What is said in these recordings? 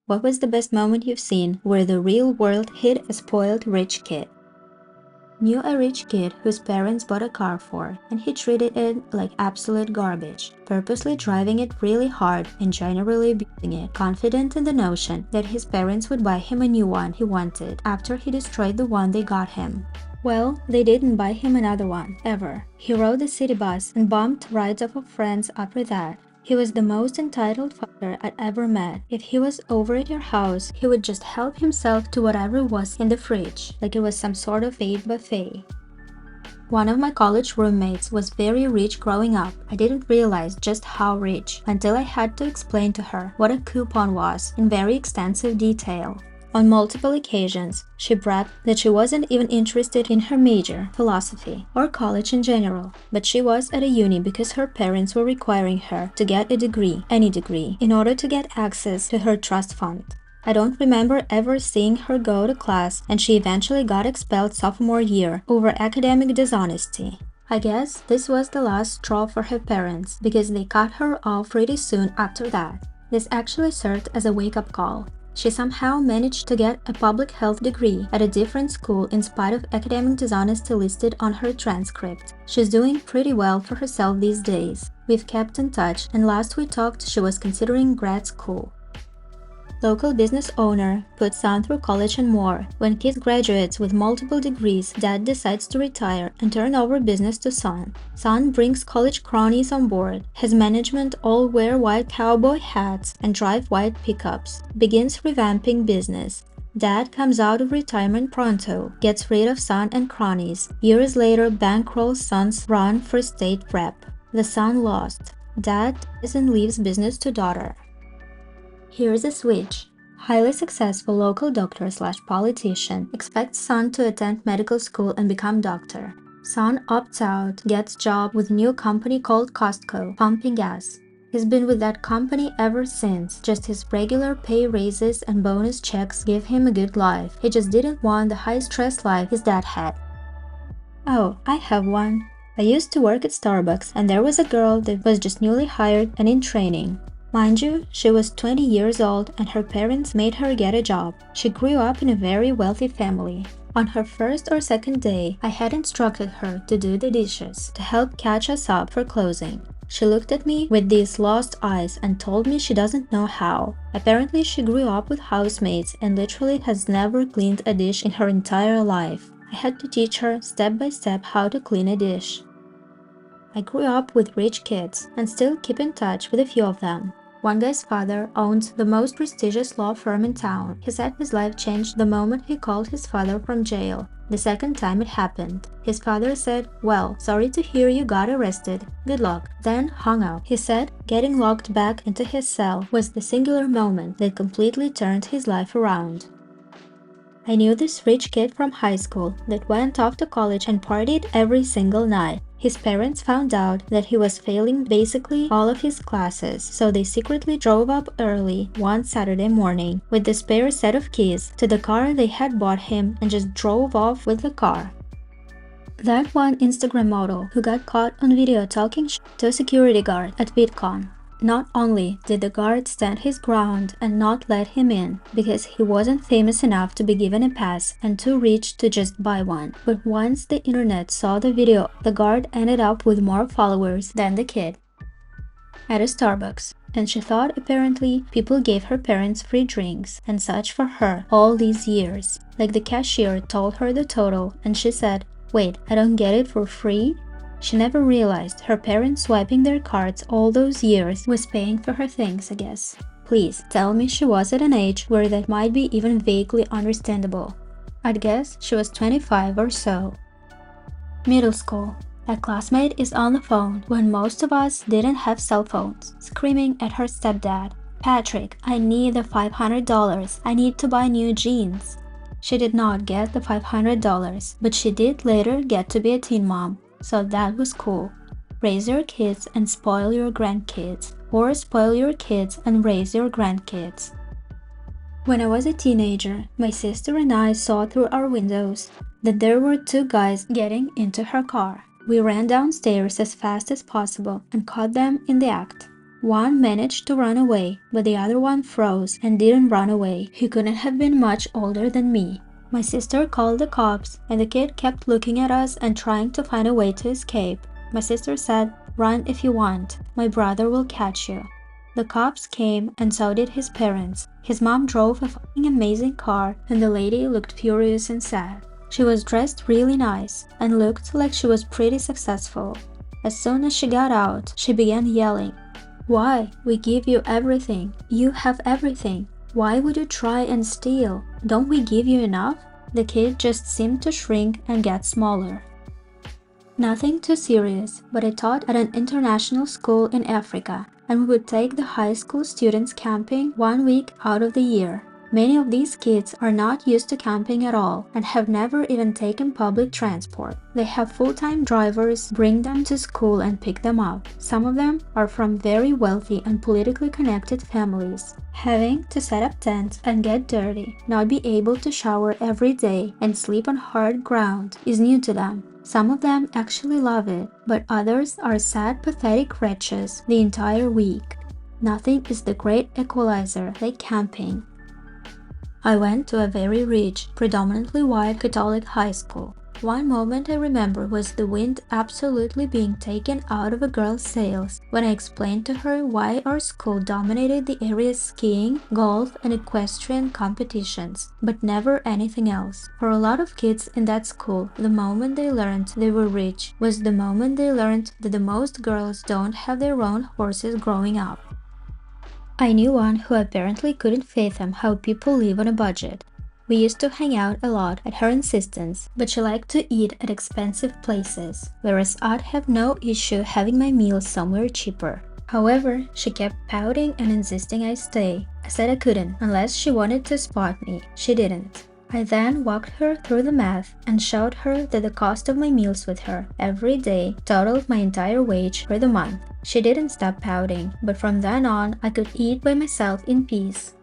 What was the best moment you've seen where the real world hit a spoiled rich kid? Knew a rich kid whose parents bought a car for, and he treated it like absolute garbage, purposely driving it really hard and generally abusing it, confident in the notion that his parents would buy him a new one he wanted after he destroyed the one they got him. Well, they didn't buy him another one, ever. He rode the city bus and bumped rides off of friends after that. He was the most entitled father I'd ever met. If he was over at your house, he would just help himself to whatever was in the fridge, like it was some sort of paid buffet. One of my college roommates was very rich growing up. I didn't realize just how rich until I had to explain to her what a coupon was in very extensive detail. On multiple occasions, she bragged that she wasn't even interested in her major, philosophy, or college in general, but she was at a uni because her parents were requiring her to get a degree, any degree, in order to get access to her trust fund. I don't remember ever seeing her go to class, and she eventually got expelled sophomore year over academic dishonesty. I guess this was the last straw for her parents because they cut her off pretty soon after that. This actually served as a wake-up call. She somehow managed to get a public health degree at a different school in spite of academic dishonesty listed on her transcript. She's doing pretty well for herself these days. We've kept in touch, and last we talked she was considering grad school. Local business owner puts son through college and more. When kid graduates with multiple degrees, dad decides to retire and turn over business to son. Son brings college cronies on board. His management all wear white cowboy hats and drive white pickups. Begins revamping business. Dad comes out of retirement pronto, gets rid of son and cronies. Years later, bankrolls son's run for state rep. The son lost. Dad dies and leaves business to daughter. Here's a switch. Highly successful local doctor/politician expects son to attend medical school and become doctor. Son opts out, gets job with new company called Costco, pumping gas. He's been with that company ever since, just his regular pay raises and bonus checks give him a good life. He just didn't want the high-stress life his dad had. Oh, I have one. I used to work at Starbucks, and there was a girl that was just newly hired and in training. Mind you, she was 20 years old and her parents made her get a job. She grew up in a very wealthy family. On her first or second day, I had instructed her to do the dishes, to help catch us up for closing. She looked at me with these lost eyes and told me she doesn't know how. Apparently she grew up with housemates and literally has never cleaned a dish in her entire life. I had to teach her step by step how to clean a dish. I grew up with rich kids and still keep in touch with a few of them. One guy's father owns the most prestigious law firm in town. He said his life changed the moment he called his father from jail. The second time it happened, his father said, "Well, sorry to hear you got arrested. Good luck," then hung up. He said getting locked back into his cell was the singular moment that completely turned his life around. I knew this rich kid from high school that went off to college and partied every single night. His parents found out that he was failing basically all of his classes, so they secretly drove up early one Saturday morning with the spare set of keys to the car they had bought him and just drove off with the car. That one Instagram model who got caught on video talking shit to a security guard at VidCon. Not only did the guard stand his ground and not let him in because he wasn't famous enough to be given a pass and too rich to just buy one, but once the internet saw the video, the guard ended up with more followers than the kid. At a Starbucks, and she thought apparently people gave her parents free drinks and such for her all these years. Like the cashier told her the total and she said, "Wait, I don't get it for free?" She never realized her parents swiping their cards all those years was paying for her things, I guess. Please tell me she was at an age where that might be even vaguely understandable. I'd guess she was 25 or so. Middle school. A classmate is on the phone when most of us didn't have cell phones, screaming at her stepdad, "Patrick, I need the $500. I need to buy new jeans." She did not get the $500, but she did later get to be a teen mom. So that was cool. Raise your kids and spoil your grandkids, or spoil your kids and raise your grandkids. When I was a teenager, my sister and I saw through our windows that there were two guys getting into her car. We ran downstairs as fast as possible and caught them in the act. One managed to run away, but the other one froze and didn't run away. He couldn't have been much older than me. My sister called the cops, and the kid kept looking at us and trying to find a way to escape. My sister said, "Run if you want. My brother will catch you." The cops came, and so did his parents. His mom drove a fucking amazing car, and the lady looked furious and sad. She was dressed really nice, and looked like she was pretty successful. As soon as she got out, she began yelling, "Why? We give you everything. You have everything. Why would you try and steal? Don't we give you enough?" The kid just seemed to shrink and get smaller. Nothing too serious, but I taught at an international school in Africa, and we would take the high school students camping 1 week out of the year. Many of these kids are not used to camping at all and have never even taken public transport. They have full-time drivers bring them to school and pick them up. Some of them are from very wealthy and politically connected families. Having to set up tents and get dirty, not be able to shower every day, and sleep on hard ground is new to them. Some of them actually love it, but others are sad, pathetic wretches the entire week. Nothing is the great equalizer like camping. I went to a very rich, predominantly white Catholic high school. One moment I remember was the wind absolutely being taken out of a girl's sails when I explained to her why our school dominated the area's skiing, golf, and equestrian competitions, but never anything else. For a lot of kids in that school, the moment they learned they were rich was the moment they learned that the most girls don't have their own horses growing up. I knew one who apparently couldn't fathom how people live on a budget. We used to hang out a lot at her insistence, but she liked to eat at expensive places, whereas I'd have no issue having my meals somewhere cheaper. However, she kept pouting and insisting I stay. I said I couldn't, unless she wanted to spot me. She didn't. I then walked her through the math and showed her that the cost of my meals with her every day totaled my entire wage for the month. She didn't stop pouting, but from then on I could eat by myself in peace.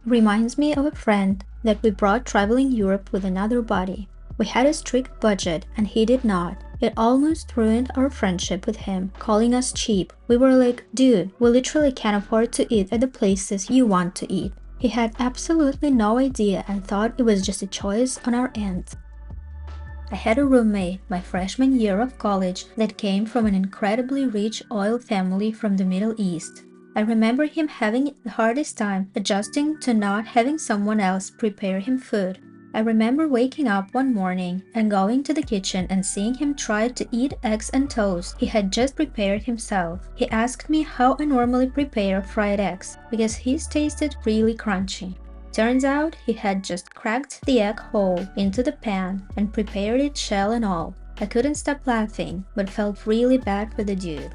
Reminds me of a friend that we brought traveling Europe with another buddy. We had a strict budget and he did not. It almost ruined our friendship with him, calling us cheap. We were like, "Dude, we literally can't afford to eat at the places you want to eat." He had absolutely no idea and thought it was just a choice on our end. I had a roommate my freshman year of college that came from an incredibly rich oil family from the Middle East. I remember him having the hardest time adjusting to not having someone else prepare him food. I remember waking up one morning and going to the kitchen and seeing him try to eat eggs and toast he had just prepared himself. He asked me how I normally prepare fried eggs, because his tasted really crunchy. Turns out he had just cracked the egg whole into the pan and prepared it shell and all. I couldn't stop laughing, but felt really bad for the dude.